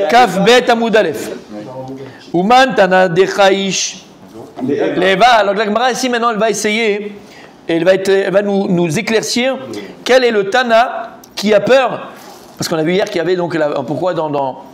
Kaf Bet Amoud Aleph. Uman Tana de Chaïch. Leva. Alors la Gemara ici maintenant elle va essayer, et elle va nous éclaircir quel est le Tana qui a peur. Parce qu'on a vu hier qu'il y avait donc pourquoi dans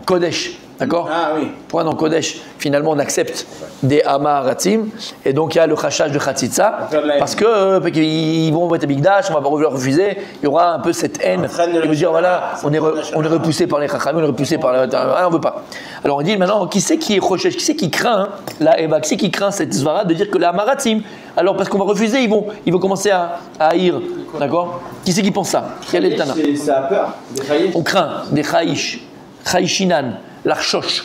Kodesh. D'accord? Ah oui. Pourquoi dans Kodesh, finalement, on accepte des Amaratim, et donc il y a le khashaj de Khatsitsa, parce qu'ils vont au Beth Amikdash, on va pas leur refuser, il y aura un peu cette haine, ils vont dire voilà, on est repoussé par les Chachamim, on est repoussé par on veut pas. Alors on dit maintenant, qui c'est qui est Khoshesh, qui c'est qui craint la Eva, qui c'est qui craint cette Zvara de dire que les Amaratim, alors parce qu'on va refuser, ils vont commencer à haïr, d'accord? Qui c'est qui pense ça? Quel est le Tana? Ça a peur, des Chaïch. On craint des Chaïch, Chaïchinan. L'archosh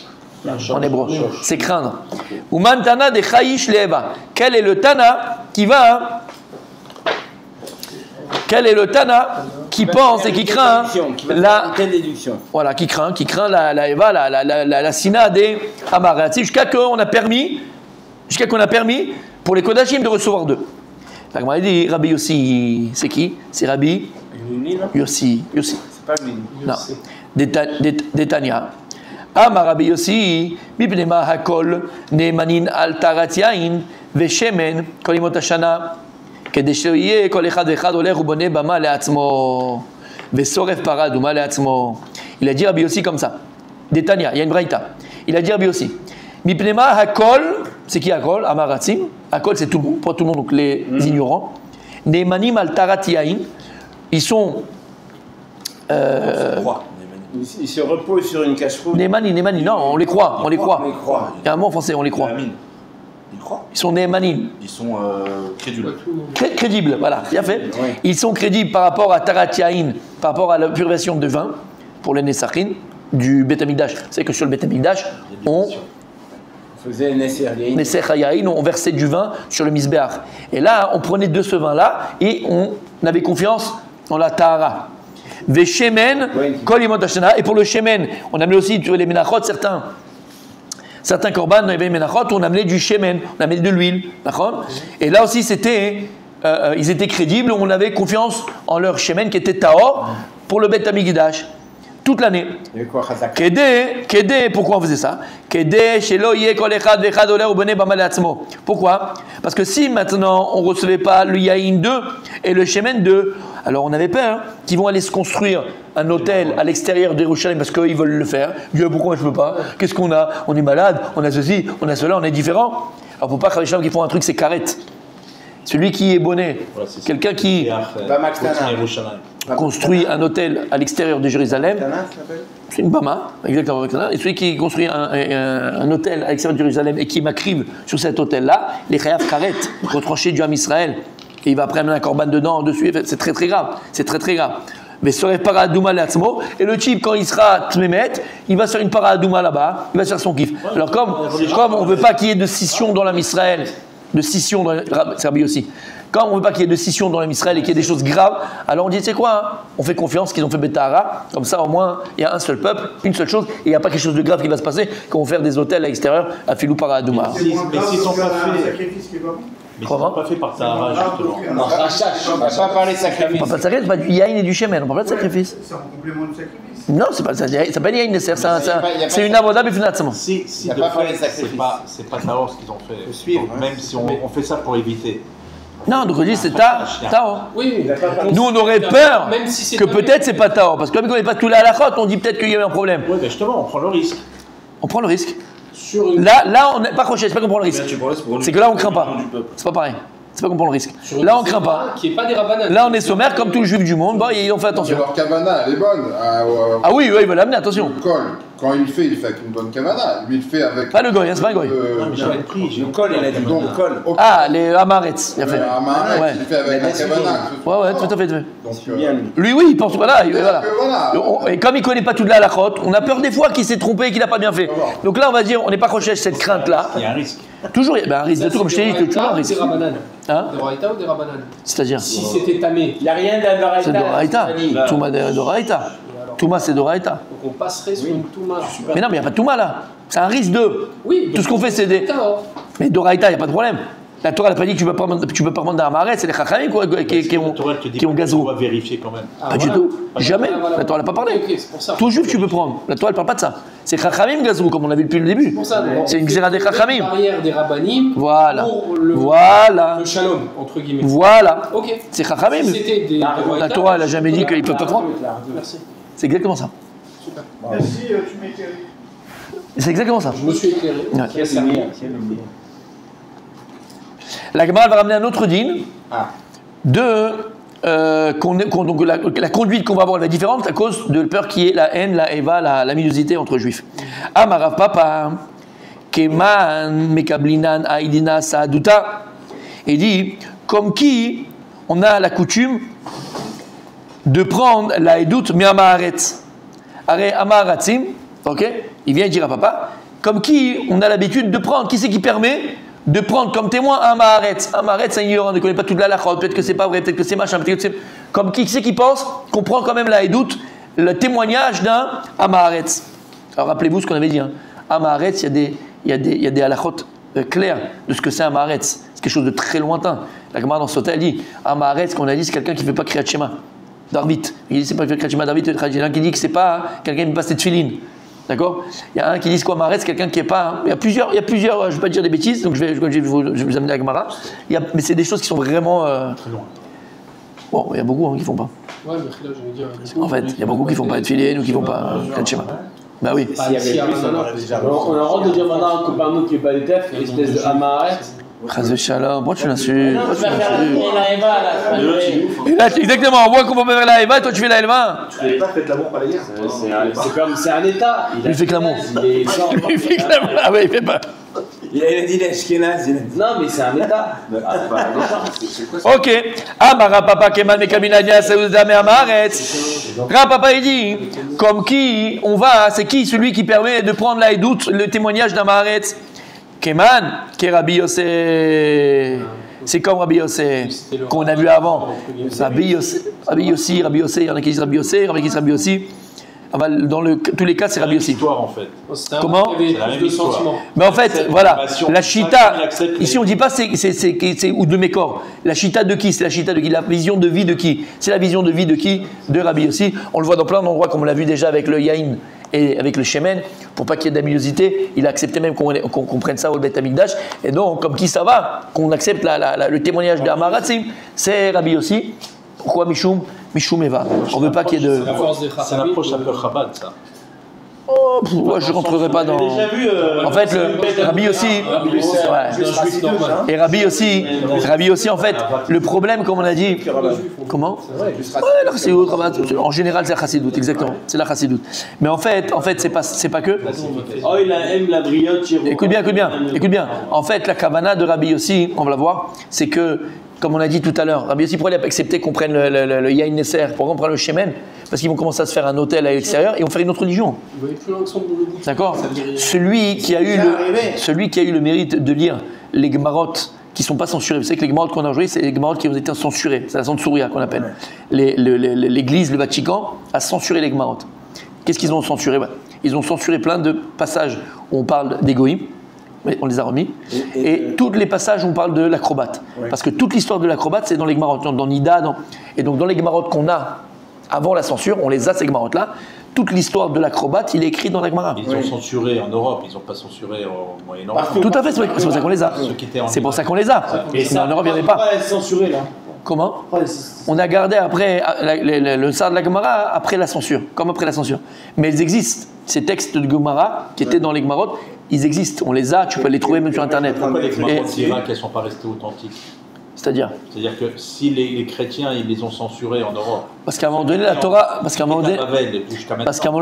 en hébreu, c'est craindre. Uman Tana de Chaïch Leva. Quel est le Tana qui va? Quel est le Tana qui pense et qui craint la déduction? Voilà, qui craint la Eva, la Sina des Amaratim, jusqu'à qu'on a permis pour les Kodashim de recevoir d'eux. La Gemara dit Rabbi Yossi, c'est qui? C'est Rabbi Yossi. C'est pas lui. Non. Détania. Amar Rabbi Yossi, mipnema hakol neemanin al tarat yain veshemen kol yemot hashana kede sheyeh kol echad ve'echad olech ubone bama le'atzmo vesoref para duma le'atzmo. Il a dit Rabbi Yossi comme ça. Détania, il y a une braïta. Il a dit Rabbi Yossi, mipnema hakol, c'est qui hakol? Amaratim. Hakol c'est tout le monde, pas tout le monde, donc les ignorants. Neemanim al tarat yain, ils sont ils se reposent sur une cache-roue. Némani, non, on les croit. Il y a un mot en français, on les croit. Ils croient. Ils sont Némanim. Ils sont crédules. Crédibles, voilà, bien fait. Oui. Ils sont crédibles par rapport à Tarat Yain, par rapport à la purification de vin, pour les Nessachin, du Beth Amikdash. Vous savez que sur le Beth Amikdash, on faisait Nesser Hayaïn, on versait du vin sur le Misbéach. Et là, on prenait de ce vin-là et on avait confiance en la Tahara. Veshemen, kol yemot hashana. Et pour le shemen, on amenait aussi les menachot, certains korban, on avait menachot, on amenait du shemen, on amenait de l'huile. Et là aussi, ils étaient crédibles, on avait confiance en leur shemen qui était tahor pour le Beth Amikdash toute l'année. Kedé, pourquoi on faisait ça? Kedé, shelo yeh kol echad ve'echad oleh ubone bama le'atzmo. Pourquoi? Parce que si maintenant on ne recevait pas le yaïn 2 et le shemen 2, alors on avait peur qu'ils vont aller se construire un hôtel à l'extérieur de Jérusalem parce qu'ils veulent le faire. Ils disent pourquoi je ne peux pas? Qu'est-ce qu'on a? On est malade, on a ceci, on a cela, on est différent. Alors il ne faut pas que les gens qui font un truc, c'est carrette. Celui qui est bonnet, voilà, quelqu'un qui construit un hôtel à l'extérieur de Jérusalem, c'est une Bama, exactement. Et celui qui construit un hôtel à l'extérieur de Jérusalem et qui m'acrive sur cet hôtel-là, les chayav karet, retranché du Ham Israël, et il va après amener un korban dedans, dessus, c'est très très grave. C'est très très grave. Mais serait paradouma l'atzmo, et le type, quand il sera tmémet, il va faire une paradouma là-bas, il va faire son kiff. Alors comme on ne veut pas qu'il y ait de scission dans l'Am Israël, c'est Rabbi aussi. Quand on ne veut pas qu'il y ait de scission dans l'Am Israël et qu'il y ait des choses graves, alors on dit, tu sais quoi, on fait confiance qu'ils ont fait Betahara, comme ça au moins il y a un seul peuple, une seule chose, et il n'y a pas quelque chose de grave qui va se passer, qu'on va faire des hôtels à l'extérieur à Filou Paradouma. Mais s'ils n'ont pas fait. Mais ils n'ont pas fait par Tahara, justement. On va pas parler de sacrifice. On ne parle pas de sacrifice, c'est pas du yaïn et du shemen, on ne parle pas de sacrifice. C'est un complément du sacrifice. Non, ça s'appelle yaïn nesser, c'est une avoda bifnatzma. Si de fait, c'est pas Tahor ce qu'ils ont fait. Donc, même si on fait ça pour éviter. Non, donc on dit c'est Tahor. Oui. Nous on aurait peur que peut-être c'est pas Tahor, parce que comme on n'est pas tout là à la khote, on dit peut-être qu'il y a eu un problème. Oui, mais justement, on prend le risque. On prend le risque. Là, on n'est pas crochet, c'est pas qu'on prend le risque. C'est que là, on craint pas. C'est pas pareil. C'est pas qu'on prend le risque. Là, on craint pas. Là, on est sommaire comme tout le juif du monde. Bon, ils ont fait attention. Leur kavana, elle est bonne. Ah oui, ils veulent l'amener, attention. Le col, quand il fait avec une bonne kavana. Lui, il fait avec. Pas le goy, c'est pas le goy. Le col, il a dit donc col. Ah, les Amarets, il a fait. Amaretz, il fait avec la kavana. Ouais, tout à fait. Donc, lui, oui, il pense. Voilà. Et comme il connaît pas tout de la halachot, on a peur des fois qu'il s'est trompé et qu'il n'a pas bien fait. Donc là, on va dire, on n'est pas crochet cette crainte-là. Il y a un risque. Toujours, un risque de tout, comme je t'ai dit, toujours un risque. Des Rabbanan. Hein? Des Doraïta ou des Rabbanan? C'est-à-dire Si c'était tamé. Il n'y a rien d'Adoraïta. C'est Doraïta. Touma de Doraïta. Touma, c'est Doraïta. Donc on passerait sur une Touma. Mais non, mais il n'y a pas de Touma là. C'est un risque de. Oui. Tout ce qu'on fait, c'est des. Mais Doraïta, il n'y a pas de problème. La Torah n'a pas dit que tu peux pas prendre d'un Amaret, c'est les Chachamim qui ont gazou. On va vérifier quand même. Pas du tout. Jamais. La Torah n'a pas parlé. Tout juif, tu peux prendre. La Torah ne parle pas de ça. C'est Chachamim gazou, comme on l'a vu depuis le début. C'est une xéra des Chachamim. Barrière des Rabbanim. Voilà. Pour Voilà. le shalom, entre guillemets. Voilà. Ok. C'est Chachamim. La Torah, elle n'a jamais dit qu'ils ne peuvent pas prendre. Merci. C'est exactement ça. Super. Merci, tu m'éclaires. C'est exactement ça. Je me suis éclairé. Ouais. Qui a servi? La Gemara va ramener un autre din de donc la conduite qu'on va avoir la différente à cause de peur qui est la haine, la eva, la minosité entre juifs. Amarav papa keman mekablinan aidina saaduta. Il dit comme qui on a la coutume de prendre la edout mi amaharetz. Are amaharatzim, ok? Il vient dire à papa comme qui on a l'habitude de prendre. Qui c'est qui permet de prendre comme témoin un Maharetz. Un Maharetz, c'est ignorant, ne connaît pas toute la lachot, peut-être que c'est pas vrai, peut-être que c'est machin, peut-être que c'est. Comme qui c'est qui pense qu'on prend quand même la Edout, le témoignage d'un Maharetz. Alors rappelez-vous ce qu'on avait dit. Hein. Un Maharetz, il y a des halachot clairs de ce que c'est un Maharetz. C'est quelque chose de très lointain. La Gemara dans Sota, elle dit un Maharetz, qu'on a dit, c'est quelqu'un qui ne fait pas Kriyat Shema. Darvit. Il dit c'est pas Kriyat Shema, Darvit, il y a un qui dit que c'est pas quelqu'un qui ne fait pas cette filine. D'accord? Il y a un qui dit quoi Maharetz, c'est quelqu'un qui n'est pas. Il y a plusieurs, je ne vais pas dire des bêtises, donc je vais vous amener à Gemara. Mais c'est des choses qui sont vraiment. Très loin. Bon, il y a beaucoup qui ne font pas. Ouais, mais là, je veux dire. En fait, il y a beaucoup qui ne font pas de filet ou qui ne font pas de schéma. Bah oui. On a le droit de dire maintenant que par nous qui n'est pas des tefs, une espèce de Amaharet. Chazé Shalom, pourquoi tu l'insultes? Non, tu vas faire la Eva là. Et là, exactement, on voit qu'on peut faire la Eva, toi tu fais la Elva. Tu n'avais pas fait de l'amour par la guerre. C'est un état. Il fait que l'amour. Il fait que l'amour. Ah ouais, il fait pas. Il a dit l'Ashkenaz. Non, mais c'est un état. Ok. Amara papa keman mekaminadia seudame amaretz. Papa il dit, comme qui on va, c'est qui celui qui permet de prendre la Edout, le témoignage d'Amaretz? Keman, qui est Rabbi Yossé. C'est comme Rabbi Yossé qu'on a vu avant. Rabbi Yossé, il y en a qui disent Rabbi Yossé, il y en a qui disent Rabbi Yossi. Dans tous les cas, c'est Rabbi Yossi. En fait. Comment? C'est la même histoire. Mais en fait, voilà, la chita, ici on ne dit pas c'est ou de mes corps. La chita de qui? C'est la chita de qui? La vision de vie de qui? C'est la vision de vie de qui? De Rabbi Yossi. On le voit dans plein d'endroits, comme on l'a vu déjà avec le Yain et avec le Shemen, pour pas qu'il y ait d'amilosité. Il a accepté même qu'on prenne ça au Beth Amikdash. Et donc, comme qui ça va? Qu'on accepte le témoignage d'Amaratzim, c'est Rabbi Yossi. Pourquoi Mishum Eva? On ne veut pas qu'il y ait de. C'est l'approche un peu Chabad, ça. Oh, moi je ne rentrerai pas dans. En fait, le Rabbi aussi. Et Rabbi aussi, en fait, le problème, comme on a dit. Comment? Ouais, la Chassidoute, en général, c'est la Chassidoute, exactement. C'est la Chassidoute. Mais en fait, c'est pas que. Oh, il aime la brioche. Écoute bien. En fait, la Kavana de Rabbi aussi, on va la voir, c'est que. Comme on a dit tout à l'heure, Rabbi Yossi, pourquoi il n'a pas accepté qu'on prenne le Yain Nesser, pourquoi on prend le Shemen? Parce qu'ils vont commencer à se faire un hôtel à l'extérieur et vont faire une autre religion. D'accord? Celui qui a eu le mérite de lire les Gemarot qui ne sont pas censurés. Vous savez que les Gemarot qu'on a joués, c'est les Gemarot qui ont été censurés. C'est la Sansouria qu'on appelle. L'Église, le Vatican, a censuré les Gemarot. Qu'est-ce qu'ils ont censuré? Ils ont censuré plein de passages où on parle d'égoïme. On les a remis. Et tous les passages où on parle de l'acrobate. Ouais. Parce que toute l'histoire de l'acrobate, c'est dans les Gemarot, dans Nida. Et donc, dans les Gemarot qu'on a avant la censure, on les a, ces Gemarot-là. Toute l'histoire de l'acrobate, il est écrit dans la Gemara. Ils ont censuré en Europe, ils n'ont pas censuré au Moyen-Orient. Tout à fait, c'est pour ça qu'on les a. C'est pour ça qu'on les a. Mais en Europe, il n'y en avait pas. Censuré, là. Comment? On a gardé après le Sar de la Gemara après la censure, comme après la censure. Mais ils existent. Ces textes de Gemara qui étaient dans les Gemarot, ils existent. On les a, tu peux les trouver même sur Internet. Pourquoi les Gemarot d'Irak, elles ne sont pas restées authentiques? C'est-à-dire que si les chrétiens, ils les ont censurés en Europe. Parce qu'à un moment donné, la Torah. Parce qu'à un moment donné,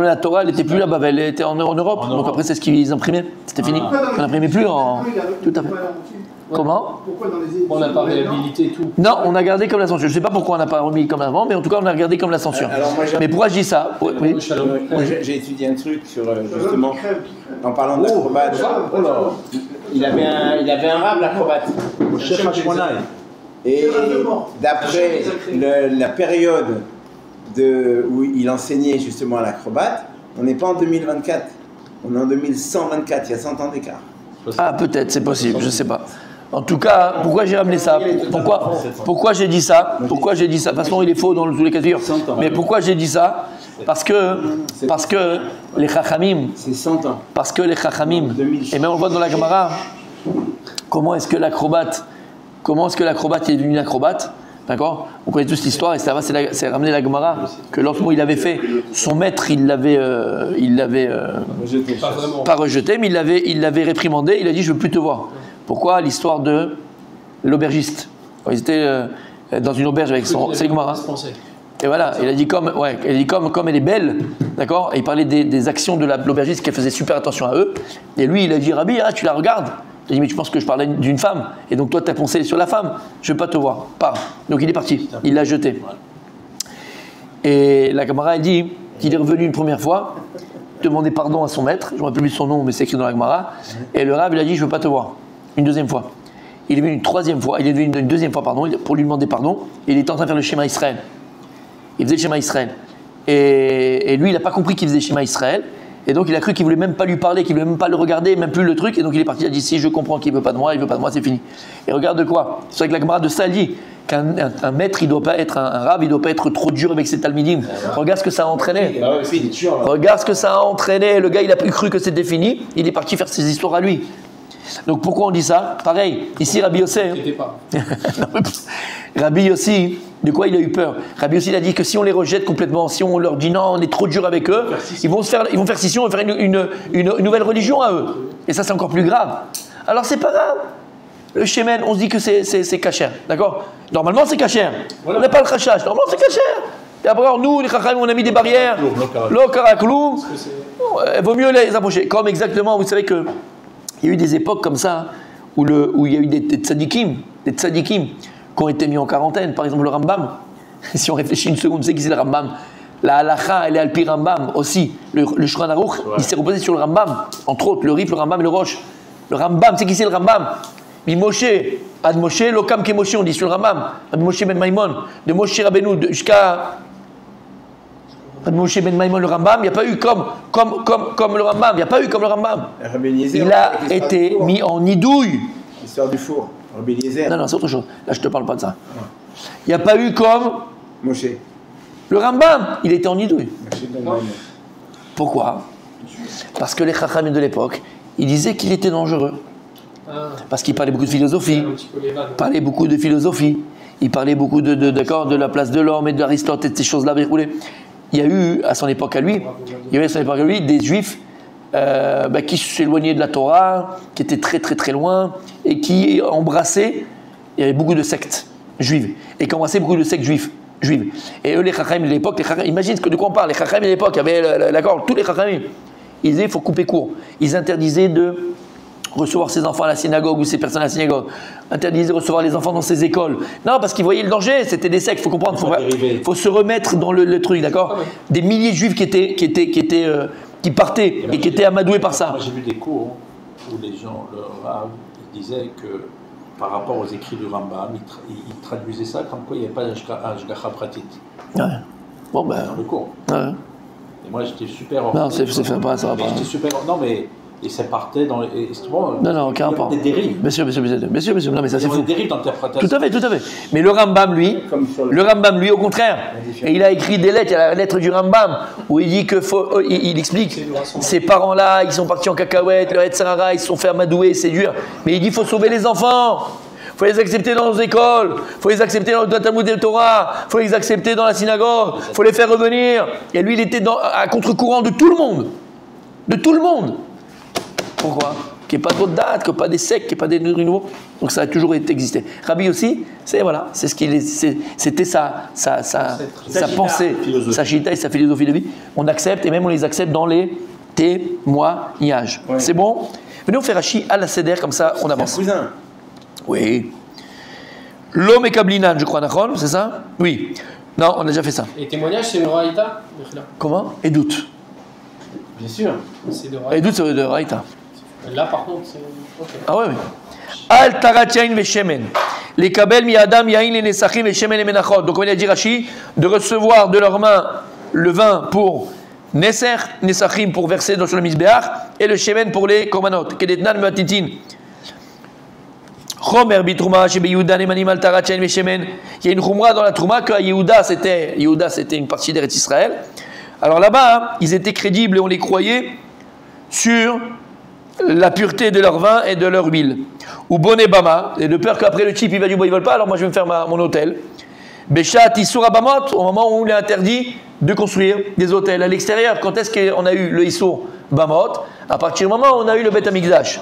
la Torah, elle n'était plus là-bas, elle était en Europe. Donc après, c'est ce qu'ils imprimaient. C'était fini. On n'imprimait plus en. Tout à fait. Comment? Pourquoi dans les on n'a pas réhabilité tout? Non, on a gardé comme la censure. Je ne sais pas pourquoi on n'a pas remis comme avant, mais en tout cas, on a regardé comme la censure. Mais pourquoi je dis ça? Oui. J'ai étudié un truc sur, justement, en parlant d'acrobate. Il avait un rab, l'acrobate. Et d'après la période où il enseignait justement à l'acrobate, on n'est pas en 2024, on est en 2124, il y a 100 ans d'écart. Ah, peut-être, c'est possible, je ne sais pas. En tout cas, pourquoi j'ai ramené ça? Pourquoi j'ai dit ça? Pourquoi j'ai dit ça? De toute façon, il est faux dans tous les cas de figure. Mais pourquoi j'ai dit ça? Parce que les Chachamim, c'est 100 ans. Parce que les Chachamim, et même on voit dans la Gemara, comment est-ce que l'acrobate est devenu acrobate? D'accord? On connaît tous l'histoire et ça va, c'est ramené la Gemara que lorsqu'il il avait fait, son maître, il l'avait pas rejeté, mais il l'avait réprimandé. Il a dit je veux plus te voir. Pourquoi? L'histoire de l'aubergiste. Ils étaient dans une auberge avec c'est Gemara. Et voilà, il a dit comme elle est belle, d'accord? Et il parlait des actions de l'aubergiste qui faisait super attention à eux. Et lui, il a dit Rabbi, tu la regardes? Il a dit mais tu penses que je parlais d'une femme? Et donc toi, tu as pensé sur la femme? Je ne veux pas te voir. Pars. Donc il est parti. Il l'a jeté. Et la Gemara, elle dit qu'il est revenu une première fois, demander pardon à son maître. Je ne me rappelle plus son nom, mais c'est écrit dans la Gemara. Et le Rav, il a dit je ne veux pas te voir. Une deuxième fois. Il est venu une troisième fois. Il est venu une deuxième fois, pardon, pour lui demander pardon. Et il était en train de faire le schéma Israël. Il faisait le schéma Israël. Et lui, il n'a pas compris qu'il faisait le schéma Israël. Et donc, il a cru qu'il ne voulait même pas lui parler, qu'il ne voulait même pas le regarder, même plus le truc. Et donc, il est parti, il a dit si je comprends qu'il ne veut pas de moi, il ne veut pas de moi, c'est fini. Et regarde de quoi? C'est vrai que la Gemara de ça dit qu'un maître, il ne doit pas être un rab, il ne doit pas être trop dur avec ses talmidim. Regarde ce que ça a entraîné. Regarde ce que ça a entraîné. Le gars, il a cru que c'était fini. Il est parti faire ses histoires à lui. Donc, pourquoi on dit ça? Pareil, ici, Rabbi Yossi. Rabbi Yossi, de quoi il a eu peur? Rabbi Yossi, il a dit que si on les rejette complètement, si on leur dit non, on est trop dur avec eux, ils vont faire scission et faire une nouvelle religion à eux. Et ça, c'est encore plus grave. Alors, c'est pas grave. Le shemen, on se dit que c'est kasher, d'accord? Normalement, c'est kasher. On n'a pas le khashash. Normalement, c'est kasher. Et après, nous, les chacham, on a mis des barrières. Lo karaklou. Il vaut mieux les approcher. Comme exactement, vous savez que il y a eu des époques comme ça où il y a eu des tzadikim qui ont été mis en quarantaine. Par exemple, le Rambam. Si on réfléchit une seconde, c'est qui c'est le Rambam? La halacha, elle est Alpi Rambam aussi. Le Shulchan Aruch, il s'est reposé sur le Rambam. Entre autres, le Rif, le Rambam et le Roche. Le Rambam, c'est qui c'est le Rambam? Mi Moshe, Ad Moshe, Lokam Ke Moshe, on dit sur le Rambam. Ad Moshe Ben Maimon, de Moshe Rabbeinu jusqu'à Ad Moshe Ben Maimon, le Rambam, il n'y a pas eu comme le Rambam. Il n'y a pas eu comme le Rambam. Il a été mis en nidouille. L'histoire du four. Non, c'est autre chose. Là, je ne te parle pas de ça. Il n'y a pas eu comme Moshe. Le Rambam, il était en nidouille. Pourquoi? Parce que les chachamim de l'époque, ils disaient qu'il était dangereux. Parce qu'il parlait beaucoup de philosophie. Il parlait beaucoup de philosophie. Il parlait beaucoup de la place de l'homme et d'Aristote et de ces choses-là. Il y a eu, à son époque à lui, des juifs qui s'éloignaient de la Torah, qui étaient très très très loin, et qui embrassaient, il y avait beaucoup de sectes juives, et qui embrassaient beaucoup de sectes juives. Et eux, les chachamim de l'époque, imagine de quoi on parle, les chachamim de l'époque, il y avait, d'accord, tous les chachamim, ils disaient il faut couper court. Ils interdisaient de recevoir ses enfants à la synagogue ou ses personnes à la synagogue, interdisaient de recevoir les enfants dans ses écoles. Non, parce qu'ils voyaient le danger, c'était des sectes, il faut comprendre, il faut se remettre dans le truc, d'accord? Des milliers de juifs qui partaient et qui étaient amadoués par ça. Moi j'ai vu des cours où les gens, le Rav, disaient que par rapport aux écrits du Rambam, ils traduisaient ça comme quoi il n'y avait pas d'Ashgacha pratit. Ouais. Bon ben. Dans le cours. Ouais. Et moi j'étais super. Non, c'est pas ça. J'étais super. Non mais. Et ça partait dans les. Non, aucun rapport. Des dérives. Monsieur, non, mais ça c'est fou. Des dérives d'interprétation. Tout à fait. Mais le Rambam, lui, au contraire, et il a écrit des lettres. Il y a la lettre du Rambam où il dit que il explique ces parents-là, ils sont partis en cacahuète, le Hetzarara, ils se sont fait amadouer, c'est dur. Mais il dit faut sauver les enfants. Il faut les accepter dans nos écoles, il faut les accepter dans le Talmud et le Torah, il faut les accepter dans la synagogue, il faut les faire revenir. Et lui, il était à contre-courant de tout le monde. De tout le monde. Pourquoi? Qu'il n'y ait pas d'autres dates, qu'il n'y ait pas des sectes, qu'il n'y ait pas des nouveaux. Donc ça a toujours existé. Rabbi aussi, c'est ce qu'il c'était sa pensée, sa chita et sa philosophie de vie. On accepte et même on les accepte dans les témoignages. Ouais. C'est bon? Venez on fait Rashi à la Seder, comme ça on avance. Cousin. Oui. L'homme et Kablinan, je crois, Nachon, c'est ça? Oui. Non, on a déjà fait ça. Et témoignage, c'est une Raïta? Comment? Et doute. Bien sûr. C'est de Raïta. Et doute, c'est de Raïta. Là, par contre, c'est. Okay. Ah oui. Al tarat yain veshemen. Les kabel mi adam yain les nesachim veshemen et menachot. Donc, on a dit Rashi, de recevoir de leurs mains le vin pour neser, nesachim pour verser sur le misbéach, et le shemen pour les korbanot. Kedetnan matitin. Chomer bitrouma chez Yehuda nemanim al tarachen veshemen. Il y a une choumra dans la trouma que Yehuda c'était une partie d'Eretz Israël. Alors là-bas, hein, ils étaient crédibles et on les croyait sur la pureté de leur vin et de leur huile. Ou boné bama, et de peur qu'après le type il va dire bon ils veulent pas, alors moi je vais me faire mon hôtel. Beshat isur abamot, au moment où il est interdit de construire des hôtels à l'extérieur. Quand est-ce qu'on a eu le isur bamot? À partir du moment où on a eu le Bet Hamikdash.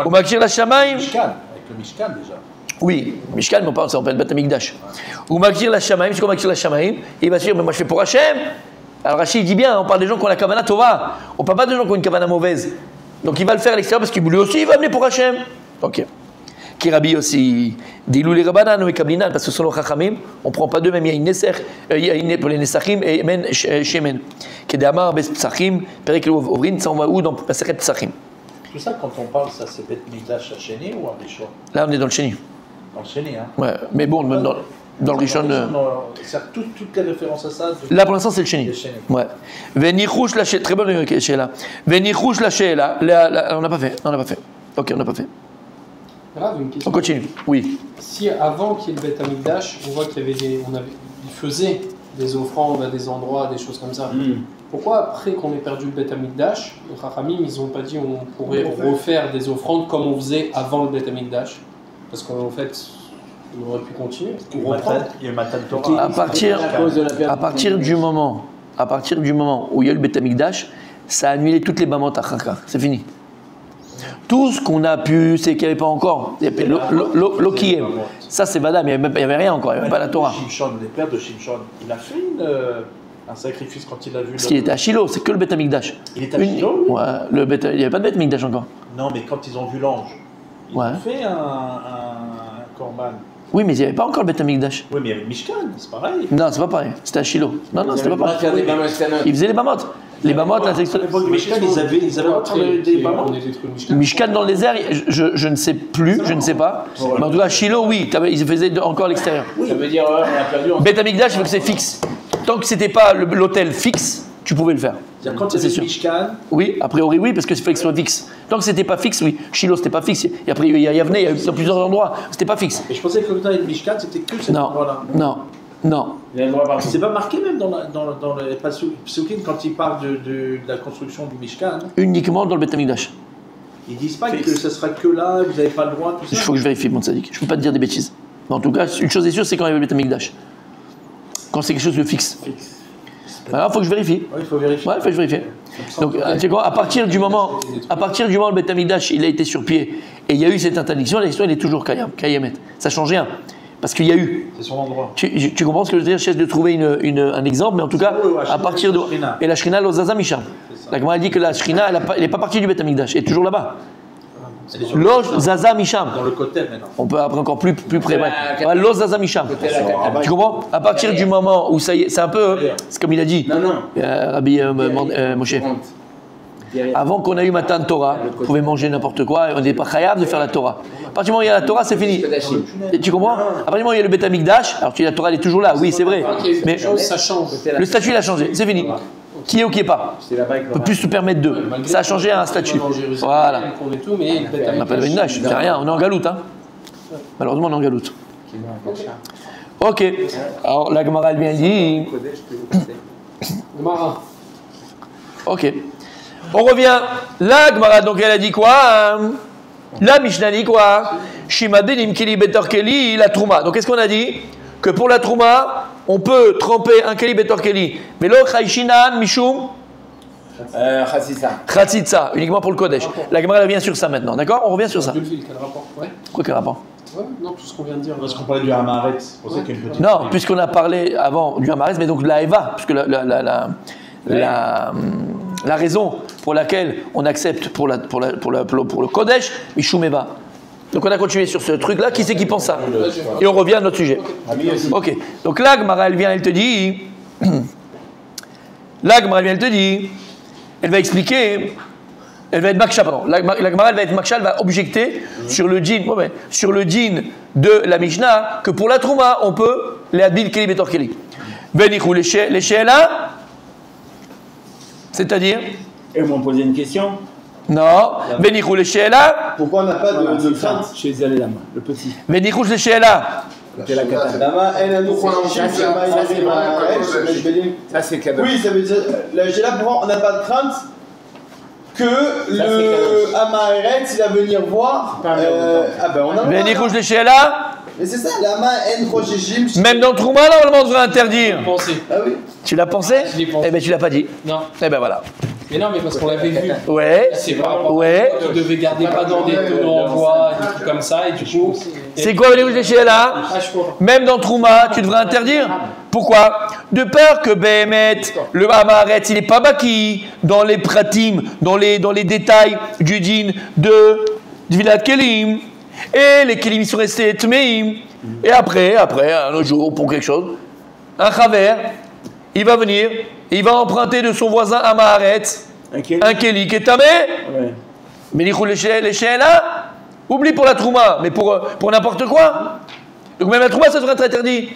Ou makir la shamaim. Mishkan, avec le Mishkan déjà. Oui, Mishkan, mais on s'appelle Bet Hamikdash. Ou makir la shamaim, c'est comme makir la shamaim. Il va se dire mais moi je fais pour Hachem. Alors Rachid dit bien, on parle des gens qui ont la kavana tova. On parle pas des gens qui ont une kavana mauvaise. Donc il va le faire à l'extérieur parce qu'il lui aussi il va amener pour Hachem. Ok. Kirabi aussi, Dilou les Rabanan ou Kablinan, parce que selon Chachamim, on ne prend pas deux, même il y a une Nesser, il y a une pour les Nesachim et Men Shemen. Kedamar, Bes Psachim, Perek Ovrin, ça on va où dans Paseret Psachim. Tout ça, quand on parle, ça c'est Bet Mikdash à Chéni ou à Rishon? Là on est dans le Chéni. Dans le Chéni, hein. Ouais, mais bon, dans le Rishon. Toutes les références à ça. Là pour l'instant c'est le Chéni. Ouais. Venichouch la Sheela, très bonne Sheela. Venichouch la Sheela, on n'a pas fait, Ok, on n'a pas fait. Grave, une question. On continue, oui. Si avant qu'il y ait le Bet Hamikdash, on voit qu'il y avait ils faisaient des offrandes à des endroits, des choses comme ça. Pourquoi après qu'on ait perdu le Bet Hamikdash, les Chachamim, ils n'ont pas dit on pourrait refaire des offrandes comme on faisait avant le Bet Hamikdash? Parce qu'en fait, on aurait pu continuer. Il y a Matan Torah. À partir du moment où il y a eu le Bet Hamikdash, ça a annulé toutes les bamot à Chaka. C'est fini. Tout ce qu'on a pu, c'est qu'il n'y avait pas encore. Il y avait l'Okiyem. Ça, c'est Vada, mais il n'y avait rien encore. Il n'y avait pas la Torah. Shimshon, les pères de Shimshon, il a fait un sacrifice quand il a vu. Parce qu'il était à Shiloh, c'est que le Bet Hamikdash. Il était à Shiloh? Ouais, il n'y avait pas de Bet Hamikdash encore. Non, mais quand ils ont vu l'ange, ils ont fait un korban. Oui, mais il n'y avait pas encore le Bet Hamikdash. Oui, mais il y avait Mishkan, c'est pareil. Non, c'est pas pareil. C'était à Shiloh. Non, c'était pas pareil. Ils faisaient les bamot. Les bamot, à l'époque du Mishkan, ils avaient des bamot. Mishkan dans le désert, je ne sais plus, je ne sais pas. Mais en tout cas, Shiloh, oui, ils faisaient encore à l'extérieur. Ça veut dire, on a perdu. Bet Hamikdash, il faut que c'est fixe. Tant que c'était pas l'hôtel fixe, tu pouvais le faire. C'est-à-dire quand c'est Mishkan. Oui, a priori oui, parce que c'est fait que ce soit fixe. Tant que c'était pas fixe, oui. Shiloh, c'était pas fixe. Et après, il y a Yavne, il y a eu dans plusieurs endroits, c'était pas fixe. Et je pensais que le temps de Mishkan, c'était que cet endroit-là. Non. C'est pas marqué même dans les Pasukim quand ils parlent de la construction du Mishkan. Uniquement dans le Bet Hamikdash. Ils disent pas que ce sera que là, vous n'avez pas le droit, tout ça. Il faut que je vérifie, mon tzaddik. Je peux pas te dire des bêtises. Mais en tout cas, une chose est sûre, c'est quand il y avait le Bet Hamikdash. Quand c'est quelque chose de fixe. Alors, il faut que je vérifie. Oui, il faut vérifier. Ouais, il faut que je vérifie. Donc, tu sais quoi, à partir du moment où le Bet Hamikdash il a été sur pied et il y a eu cette interdiction, l'histoire elle est toujours Kayamet. Ça change rien. Parce qu'il y a eu. C'est son endroit. Tu comprends ce que je veux dire? J'essaie de trouver un exemple, mais en tout cas, à partir de. Et la Shrina, l'Ozaza Misham. La Gemara dit que la Shrina, elle n'est pas partie du Bet Hamikdash, elle est toujours là-bas. L'Ozaza Misham. Dans le côté maintenant. On peut après encore plus près. L'Ozaza Misham. Tu comprends? À partir du moment où ça y est, c'est un peu. C'est comme il a dit. Rabbi Moshe. Avant qu'on ait eu Matan Torah, on pouvait manger n'importe quoi, on n'était pas chayav de faire la Torah. À partir du moment où il y a la Torah, c'est fini. Tu comprends? À partir du moment où il y a le Bet Hamikdash, alors la Torah elle est toujours là, oui c'est vrai, mais ça change. Le statut il a changé, c'est fini. Qui est ou qui est pas. On ne peut plus se permettre d'eux. Ça a changé un statut. Voilà. On n'a pas de Bet Hamikdash, c'est rien, on est en galoute. Hein. Malheureusement on est en galoute. Ok, alors la Gemara elle vient dit. Ok. On revient. La Gemara, donc elle a dit quoi? La Mishnah dit quoi? Shimadenim keli betor keli la trouma. Donc qu'est-ce qu'on a dit? Que pour la trouma, on peut tremper un keli betor keli. Mais lo chayshinan mishum chatzitza, uniquement pour le kodesh. La Gemara revient sur ça maintenant, d'accord? On revient sur ça. Quel rapport? Quoi quel rapport? Non, tout ce qu'on vient de dire. Parce qu'on parlait du Hamaret, c'est pour ça qu'il y a une petite. Non, puisqu'on a parlé avant du Hamaret, mais donc de la Eva, puisque la raison pour laquelle on accepte pour le Kodesh, Mishum Eva. Donc on a continué sur ce truc-là. Qui c'est qui pense ça? Et on revient à notre sujet. Ok. Donc là, Gemara, elle vient, elle te dit. Elle va expliquer. Elle va être Maksha, pardon. La Gemara, elle va être Maksha, elle va objecter sur le djinn de la Mishnah que pour la Trouma, on peut les Adbil Keli Betor Keli. Venichou les Sheela. C'est-à-dire? Ils m'ont posé une question. Non. Venichou le she'ela. Pourquoi on n'a pas de crainte Chez Zalelama, le petit. Venichou le she'ela. C'est la cata. Lama, elle a nous Ça, c'est cadeau. Oui, ça veut dire. J'ai là pour on n'a pas de crainte que le Amaeret, il va venir voir. Ah ben on a. Venichou le she'ela. Mais c'est ça, Lama, En Rosheshim. Même dans Trouma, normalement, on devrait interdire. Pensez. Ah oui. Tu l'as pensé? Je l'ai pensé. Eh ben, tu l'as pas dit. Non. Eh ben voilà. Mais non, mais parce qu'on l'avait vu. Ouais. C'est par rapport Ouais. à tu devais garder pas dans des tonneaux en bois, des trucs comme ça, et du coup. C'est quoi Venichou le she'ela? Ah, je crois. Même dans Trouma, tu devrais interdire. Pourquoi? De peur que Behemet, le Amaret, il n'est pas baki dans les pratim, dans les détails du din de Dvilat Kelim. Et les Kelim sont restés Tmeim. Et après, un autre jour, pour quelque chose, un Chaver, il va venir, il va emprunter de son voisin Amaret un Keli qui est tamé. Mais les là, oublie pour la Trouma, mais pour n'importe quoi. Donc même la Trouma, ça devrait être interdit.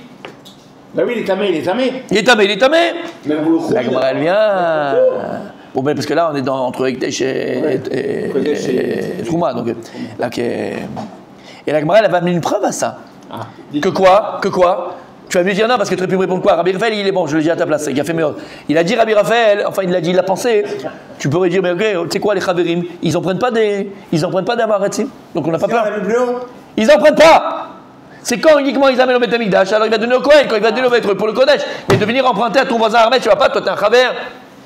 Bah oui, il est tamé. Il est tamé. Même vous le La Gemara, elle vient. Bon, ben, parce que là, on est entre Ekdesh et Trouma. Donc, là, et la Gemara, elle va amener une preuve à ça. Que quoi? Tu vas me dire non, parce que tu aurais pu me répondre quoi? Rabbi Raphaël, il est bon, je le dis à ta place, il a fait mieux. Il a dit Rabbi Raphaël, enfin, il l'a dit, il l'a pensé. Tu pourrais dire, mais ok, tu sais quoi, les Chaverim, ils en prennent pas d'Amaretsim. Donc, on n'a pas peur. Ils en prennent pas! C'est quand uniquement ils amènent au Beth Amikdash, alors il va donner au Kohen, quand il va donner au maître pour le Kodesh. Mais de venir emprunter à ton voisin Armet, tu vas pas, toi t'es un Chaver.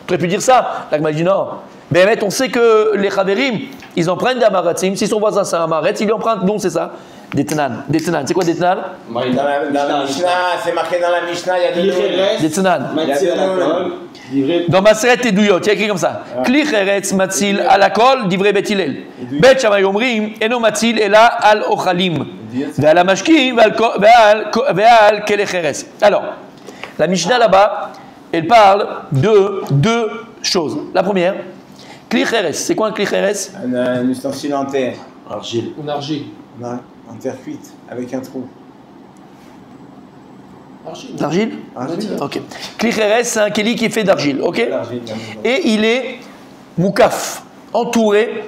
Tu aurais pu dire ça. La Gemara dit non. Mais on sait que les Chaverim, ils en prennent des Amaratim. Si son voisin c'est un Amaret, il lui emprunte, non, c'est ça. Des Tnan. C'est quoi des Tnan? Dans la Mishnah, c'est marqué dans la Mishnah, il y a des Tnan. Dans Maseret et Douyot, il y a écrit comme ça. Kli cheretz matzil al akol divrei Bet Hillel. Bet Shammai omrim eno matzil ela al ochalim. Ve'al hamashkim ve'al kele cheretz. Alors, la Mishnah là-bas, elle parle de deux choses. La première, Kli cheretz. C'est quoi un Kli cheretz? un ustensile en terre. Argile. Une argile. Non, en terre cuite, avec un trou. D'argile? Ok. Kli cheretz, c'est un keli qui est fait d'argile, ok? Et il est moukaf, entouré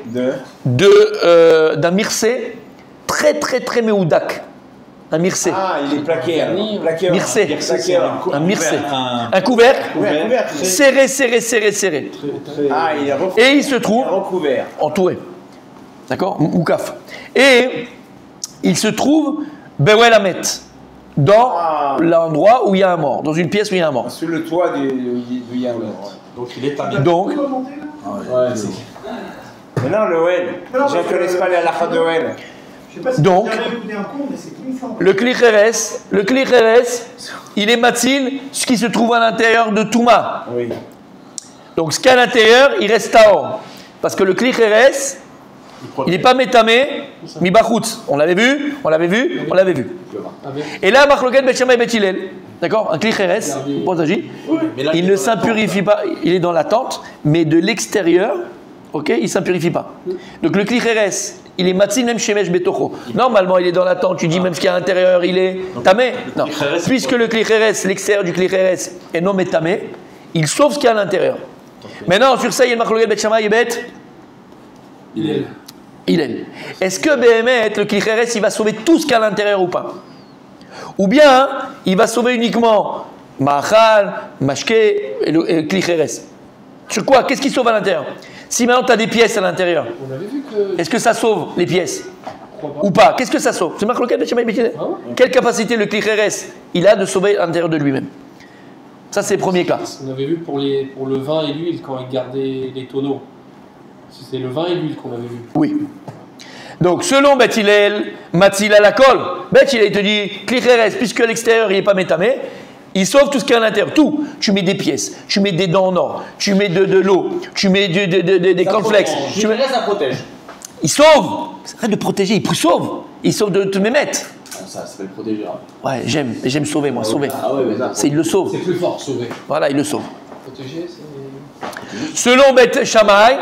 d'un mircé très méoudak. Un mircé. Ah, il est plaqué. Mircé. Un mircé. Un couvercle. Serré. Ah, il est recouvert. Et il se trouve entouré. D'accord? Moukaf. Et il se trouve Bewelamet. Dans l'endroit où il y a un mort, dans une pièce où il y a un mort. Sur le toit où il y a un mort. Donc il est tamé. Donc, mais non, le Well. Je ne connais pas les halachas de Well. Donc, le Kli cheretz, il est matzil, ce qui se trouve à l'intérieur de Touma. Oui. Donc, ce qu'il y a à l'intérieur, il reste taor. Parce que le Kli cheretz, il n'est pas métamé, mi bachutz. On l'avait vu. Et là, Machloket Bet Shammai et Bet Hillel. D'accord? Un Kli cheretz, il ne s'impurifie pas. Il est dans la tente, mais de l'extérieur, ok, il ne s'impurifie pas. Donc le Kli cheretz, il est matzil même shemesh betocho. Normalement, il est dans la tente, tu dis même ce qu'il y a à l'intérieur, il est tamé. Non. Puisque le Kli cheretz, l'extérieur du Kli cheretz est non métamé, il sauve ce qu'il y a à l'intérieur. Maintenant, sur ça, il y a le Machloket Bet Shammai et Bet Hillel. Est-ce que Behemet, le Kli cheretz, il va sauver tout ce qu'il y a à l'intérieur ou pas? Ou bien, il va sauver uniquement Ma'achal, Mashke et le Kli cheretz. Sur quoi? Qu'est-ce qui sauve à l'intérieur? Si maintenant tu as des pièces à l'intérieur, est-ce que ça sauve les pièces? Ou pas? Qu'est-ce que ça sauve? C'est Machloket Bet Shammai et Bet Hillel. Quelle capacité le Kli cheretz il a de sauver à l'intérieur de lui-même? Ça, c'est le premier cas. On avait vu pour le vin et l'huile quand il gardait les tonneaux. C'était le vin et l'huile qu'on avait vu. Oui. Donc, selon Bet Hillel, matzil à la colle, Bet Hillel il te dit, Kli cheretz, puisque l'extérieur il n'est pas métamé, il sauve tout ce qu'il y a à l'intérieur. Tout. Tu mets des pièces, tu mets des dents en or, tu mets de l'eau, tu mets des cornflakes. Ça protège. Il sauve. Arrête de protéger, il sauve. Il sauve de te mémettre. Ça s'appelle protéger. Ouais, j'aime sauver, moi, sauver. Ah ouais, mais ça. Il le sauve. C'est plus fort, sauver. Voilà, il le sauve. Protéger, c'est. Selon Bet Shammai,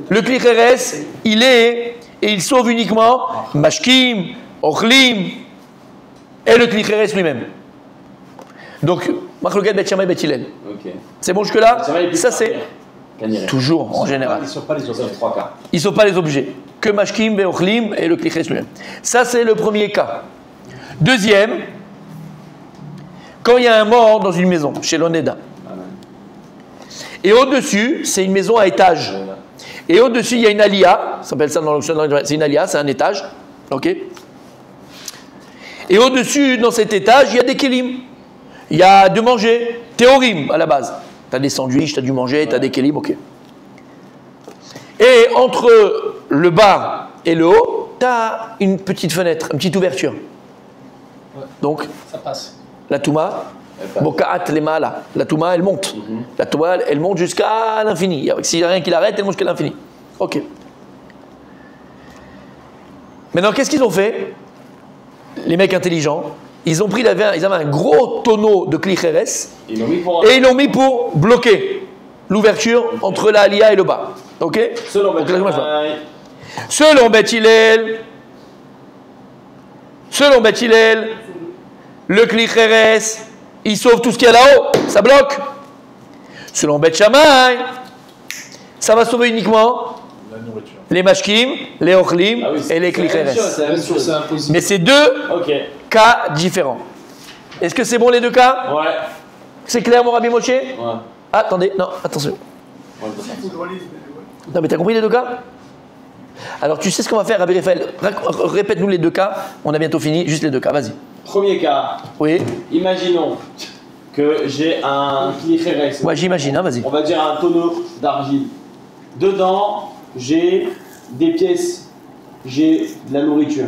le Kli cheretz, il est et il sauve uniquement Mashkim, Ochlim et le Kli cheretz lui-même. Donc, Machloket Bet Shammai Bet Hillel. Ok. C'est bon jusque-là? Ça c'est. Toujours, en général. Ils ne sont pas les objets. Ils ne sont pas les objets. Que Mashkim, Veochlim et le Kliches lui-même. Ça, c'est le premier cas. Deuxième, quand il y a un mort dans une maison, chez l'Oneda. Et au-dessus, c'est une maison à étage. Et au-dessus, il y a une alia. Ça s'appelle ça dans l'option, c'est une alia, c'est un étage. Ok. Et au-dessus, dans cet étage, il y a des kélim. Il y a de manger. Théorim, à la base. Tu as des sandwichs, tu as du manger, tu as des kélim, ok. Et entre le bas et le haut, tu as une petite fenêtre, une petite ouverture. Ouais. Donc, ça passe. La Touma, Bokaat Lemala. La Touma, elle monte. La Touma, elle monte jusqu'à l'infini. S'il n'y a rien qui l'arrête, elle monte jusqu'à l'infini. Ok. Maintenant, qu'est-ce qu'ils ont fait? Les mecs intelligents, ils avaient un gros tonneau de Klicheres et ils l'ont mis pour bloquer l'ouverture entre la Alia et le bas. Ok? Selon Beth Hillel, le Klicheres, il sauve tout ce qu'il y a là-haut, ça bloque. Selon Beth Shammai, ça va sauver uniquement les Mashkim, les Ochlim et les Klicheres. Mais c'est deux cas différents. Est-ce que c'est bon les deux cas? Ouais. C'est clair mon Rabbi Moshe? Ouais. Ah, attendez, non, attention. Non mais t'as compris les deux cas? Alors tu sais ce qu'on va faire, Rabbi Raphaël? Répète-nous les deux cas, on a bientôt fini, juste les deux cas, vas-y. Premier cas. Oui. Imaginons que j'ai un Klicheres. Ouais, j'imagine, hein, vas-y. On va dire un tonneau d'argile. Dedans, j'ai des pièces, j'ai de la nourriture.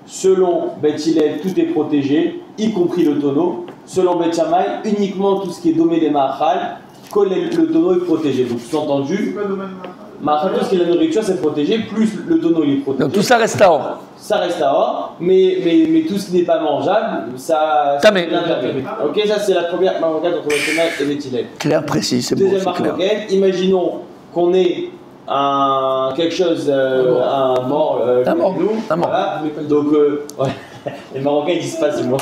Selon Beth Hillel, tout est protégé, y compris le tonneau. Selon Beth Shammai, uniquement tout ce qui est domaine des Mahal, le tonneau est protégé. Donc, sous-entendu, tout ce qui est la nourriture, c'est protégé, plus le tonneau il est protégé. Donc tout ça reste à or. Ça reste à or, mais tout ce qui n'est pas mangeable, ça. Tamé. Ok, ça c'est la première marocaine entre Beth Shammai et Beth Hillel. Clair, précis, c'est bon. Deuxième marocaine, imaginons qu'on ait quelque chose, un mort. Un mort. Voilà. Donc, ouais. Les Marocains ils disent pas, c'est moi.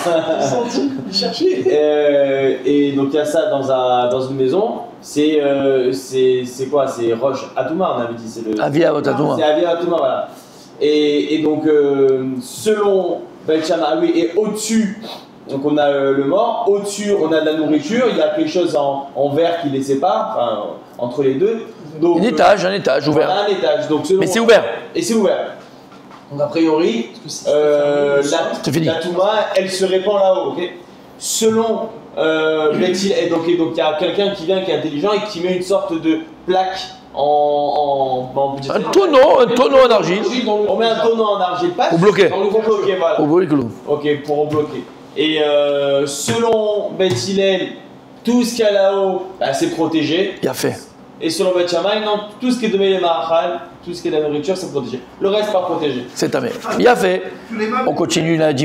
Ils cherchaient. Et donc il y a ça dans une maison. C'est quoi? C'est Roche Atouma, on avait dit. C'est le. Avia Atouma. C'est Avia Atouma, voilà. Et donc selon Beth Shammai, oui, et au-dessus. Donc on a le mort, au-dessus on a de la nourriture, il y a quelque chose en verre qui les sépare, enfin, entre les deux. Donc, un étage ouvert. Voilà, un étage. Donc, selon, mais c'est ouvert. Et c'est ouvert. Donc a priori, la Touma, elle se répand là-haut. Okay, selon Beth Hillel, donc il y a quelqu'un qui vient, qui est intelligent et qui met une sorte de plaque un tonneau en argile. On met un tonneau en argile, pas pour bloquer. Pour bloquer, voilà. Pour bloquer. Ok, pour bloquer. Et selon Beth Hillel, tout ce qu'il y a là-haut, bah, c'est protégé. Il a fait. Et selon Beth Shammai, non, tout ce qui est de les Mahal, tout ce qui est de la nourriture, c'est protégé. Le reste, pas protégé. C'est tamé. Il a fait. On continue lundi.